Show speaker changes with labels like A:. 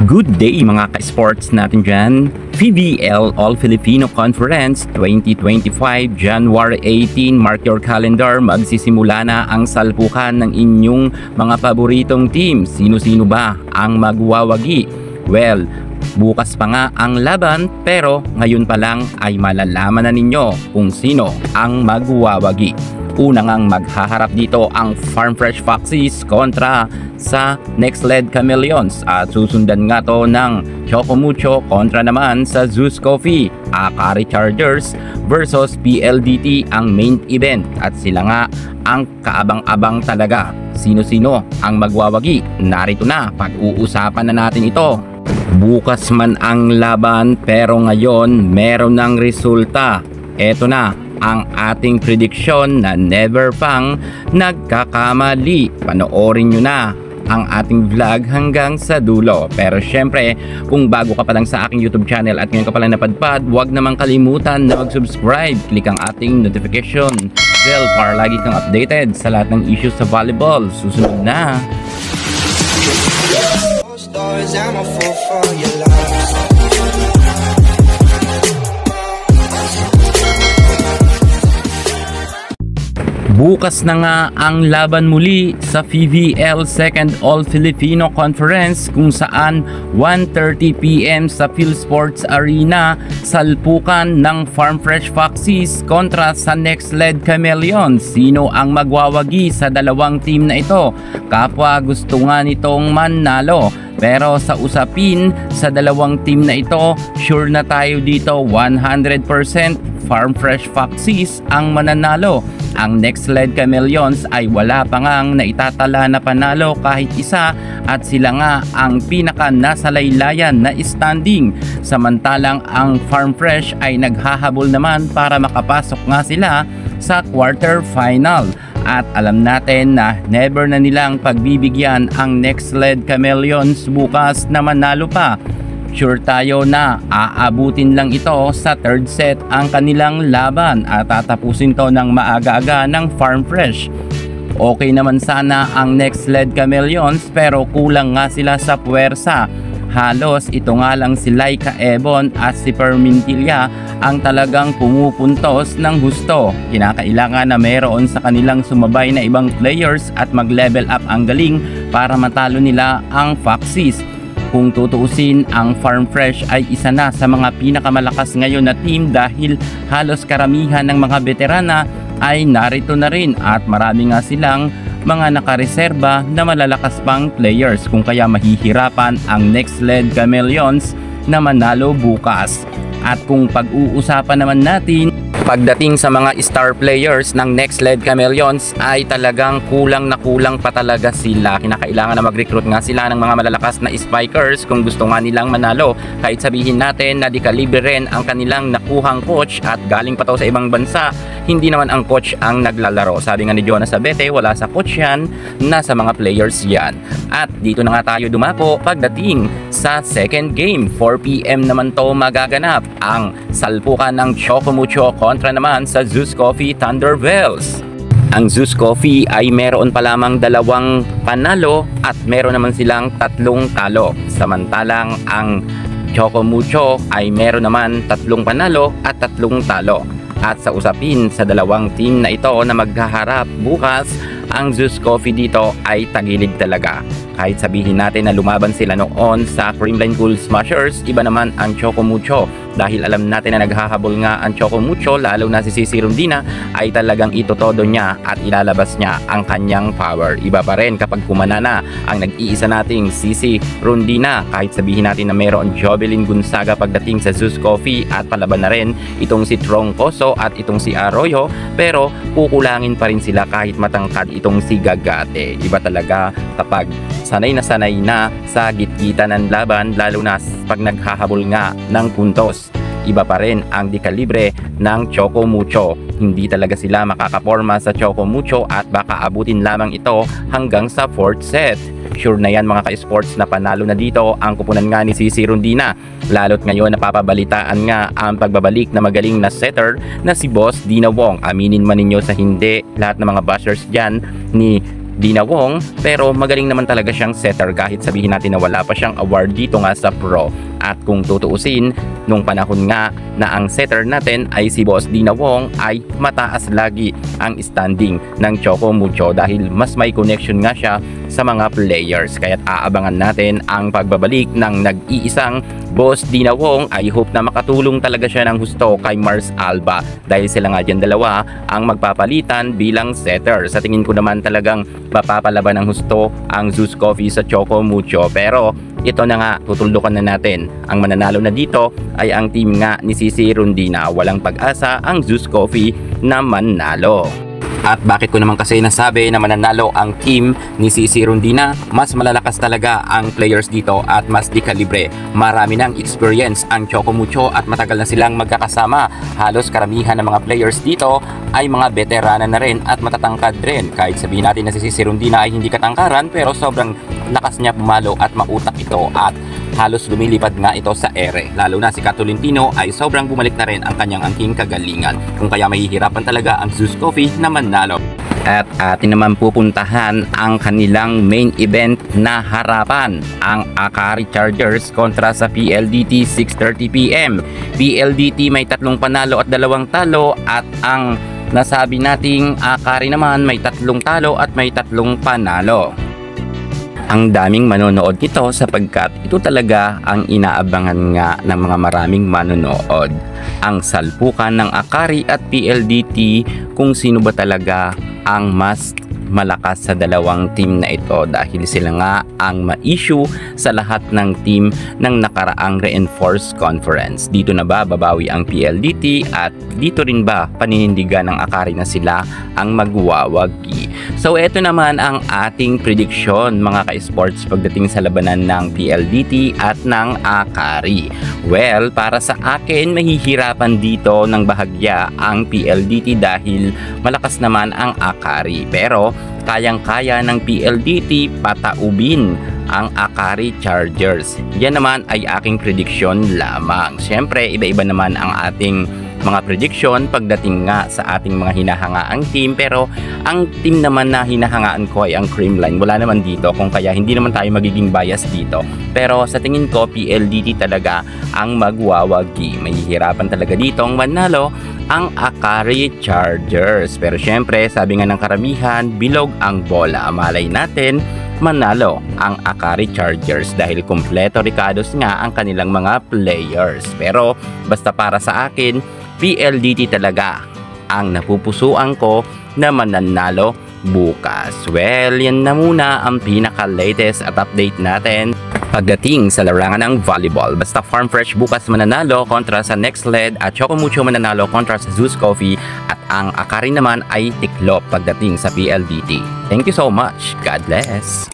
A: Good day mga ka-sports natin dyan. PBL All-Filipino Conference 2025, January 18, mark your calendar, magsisimula na ang salpukan ng inyong mga paboritong team. Sino-sino ba ang magwawagi? Well, bukas pa nga ang laban pero ngayon pa lang ay malalaman na ninyo kung sino ang magwawagi. Una ngang maghaharap dito ang Farm Fresh Foxes kontra sa Next Led Chameleons at susundan nga to ng Choco Mucho kontra naman sa Zeus Coffee. Akari Chargers versus PLDT ang main event at sila nga ang kaabang-abang talaga. Sino-sino ang magwawagi? Narito na, pag-uusapan na natin ito. Bukas man ang laban pero ngayon meron ng resulta. Eto na ang ating prediction na never pang nagkakamali. Panoorin nyo na ang ating vlog hanggang sa dulo. Pero syempre, kung bago ka pa lang sa aking YouTube channel at ngayon ka pa lang napadpad, huwag namang kalimutan na mag-subscribe. Click ang ating notification bell para lagi kang updated sa lahat ng issues sa volleyball. Susunod na. Bukas na nga ang laban muli sa PVL Second All-Filipino Conference kung saan 1:30 PM sa PhilSports Arena salpukan ng Farm Fresh Foxes kontra sa Next Led Chameleons. Sino ang magwawagi sa dalawang team na ito? Kapwa gusto nga nitong manalo. Pero sa usapin sa dalawang team na ito, sure na tayo dito 100% Farm Fresh Foxes ang mananalo. Ang Next Led Chameleons ay wala pa ngang naitatala na panalo kahit isa at sila nga ang pinaka nasa laylayan na standing. Samantalang ang Farm Fresh ay naghahabol naman para makapasok nga sila sa quarter final. At alam natin na never na nilang pagbibigyan ang Next Led Chameleons bukas na manalo pa. Sure tayo na aabutin lang ito sa third set ang kanilang laban at tatapusin to ng maaga-aga ng Farm Fresh. Okay naman sana ang Next Led Chameleons pero kulang nga sila sa puwersa. Halos ito nga lang si Laika Ebon at si Permintilla ang talagang pumupuntos ng husto. Kinakailangan na meron sa kanilang sumabay na ibang players at mag-level up ang galing para matalo nila ang Foxes. Kung tutuusin, ang Farm Fresh ay isa na sa mga pinakamalakas ngayon na team dahil halos karamihan ng mga veterana ay narito na rin at marami nga silang mga nakareserba na malalakas pang players kung kaya mahihirapan ang Next Led Chameleons na manalo bukas. At kung pag-uusapan naman natin pagdating sa mga star players ng Next Led Chameleons ay talagang kulang na kulang pa talaga sila. Kinakailangan na mag-recruit nga sila ng mga malalakas na spikers kung gusto nga nilang manalo. Kahit sabihin natin na di kalibre rin ang kanilang nakuhang coach at galing pa to sa ibang bansa, hindi naman ang coach ang naglalaro. Sabi nga ni Jonas Abete, wala sa coach yan, nasa mga players yan. At dito na nga tayo dumako pagdating sa second game. 4 PM naman to magaganap ang salpukan ng Choco Mucho kontra naman sa Zeus Coffee Thunderbells. Ang Zeus Coffee ay meron pa lamang 2 panalo at meron naman silang 3 talo. Samantalang ang Choco Mucho ay meron naman 3 panalo at 3 talo. At sa usapin sa dalawang team na ito na maghaharap bukas, ang Zeus Coffee dito ay tagilid talaga. Kahit sabihin natin na lumaban sila noon sa Creamline Cool Smashers, iba naman ang Choco Mucho. Dahil alam natin na naghahabol nga ang Choco Mucho, lalo na si Cici Rondina, ay talagang itotodo niya at ilalabas niya ang kanyang power. Iba pa rin kapag kumana na ang nag-iisa nating Cici Rondina. Kahit sabihin natin na mayroon Jovelyn Gonzaga pagdating sa Zeus Coffee at palaban na rin itong si Troncoso at itong si Arroyo, pero kukulangin pa rin sila kahit matangkad itong si Gagate. Iba talaga kapag sanay na sa gitgitan ng laban, lalo na pag naghahabol nga ng puntos. Iba pa rin ang dekalibre ng Choco Mucho. Hindi talaga sila makakaporma sa Choco Mucho at baka abutin lamang ito hanggang sa 4th set. Sure na yan mga ka-sports na panalo na dito ang kupunan nga ni Cici Rondina. Lalo't ngayon napapabalitaan nga ang pagbabalik na magaling na setter na si Boss Dina Wong. Aminin man ninyo sa hindi, lahat ng mga bashers dyan ni Dinawong, pero magaling naman talaga siyang setter kahit sabihin natin na wala pa siyang award dito nga sa pro. At kung tutuusin, nung panahon nga na ang setter natin ay si Boss Dinawong ay mataas lagi ang standing ng Choco Mucho dahil mas may connection nga siya sa mga players. Kaya't aabangan natin ang pagbabalik ng nag-iisang Boss Dinawong. I hope na makatulong talaga siya ng husto kay Mars Alba dahil sila nga dyan dalawa ang magpapalitan bilang setter. Sa tingin ko naman talagang mapapalaban ng husto ang Zeus Coffee sa Choco Mucho, pero ito na nga, tutuldukan na natin. Ang mananalo na dito ay ang team nga ni Sisi Rondina. Walang pag-asa ang Zeus Coffee na manalo. At bakit ko naman kasi nasabi na mananalo ang team ni Sisi Rondina? Mas malalakas talaga ang players dito at mas di kalibre. Marami ng experience ang Choco Mucho at matagal na silang magkakasama. Halos karamihan ng mga players dito ay mga veterana na rin at matatangkad rin. Kahit sabihin natin na si Sisi Rondina ay hindi katangkaran, pero sobrang lakas niya pumalo at mautak ito at halos lumilipad nga ito sa ere. Lalo na si Catolentino ay sobrang bumalik na rin ang kanyang angking kagalingan. Kung kaya mahihirapan talaga ang Zeus Coffee na manalo. At atin naman pupuntahan ang kanilang main event na harapan, ang Akari Chargers kontra sa PLDT 6:30 PM. PLDT may 3 panalo at 2 talo at ang nasabi nating Akari naman may 3 talo at may 3 panalo. Ang daming manonood nito sapagkat ito talaga ang inaabangan nga ng mga maraming manonood. Ang salpukan ng Akari at PLDT kung sino ba talaga ang mas malakas sa dalawang team na ito dahil sila nga ang ma-issue sa lahat ng team ng nakaraang reinforced conference. Dito na ba babawi ang PLDT at dito rin ba paninindigan ng Akari na sila ang magwawagi? So eto naman ang ating prediction mga ka-sports pagdating sa labanan ng PLDT at ng Akari. Well, para sa akin mahihirapan dito ng bahagya ang PLDT dahil malakas naman ang Akari. Pero kayang-kaya ng PLDT pataubin ang Akari Chargers. Yan naman ay aking prediction lamang. Siyempre, iba-iba naman ang ating mga prediction pagdating nga sa ating mga hinahangaang team, pero ang team naman na hinahangaan ko ay ang Creamline. Wala naman dito, kung kaya hindi naman tayo magiging bias dito. Pero sa tingin ko, PLDT talaga ang magwawagi. Mahihirapan talaga dito ang manalo ang Akari Chargers. Pero syempre, sabi nga ng karamihan, bilog ang bola. Malay natin manalo ang Akari Chargers dahil kompleto Ricados nga ang kanilang mga players. Pero basta para sa akin, PLDT talaga ang napupusuan ko na mananalo bukas. Well, yan na muna ang pinaka-latest at update natin pagdating sa larangan ng volleyball. Basta Farm Fresh bukas mananalo kontra sa Next Led at Choco Mucho mananalo kontra sa Zeus Coffee at ang Akari naman ay tiklop pagdating sa PLDT. Thank you so much. God bless.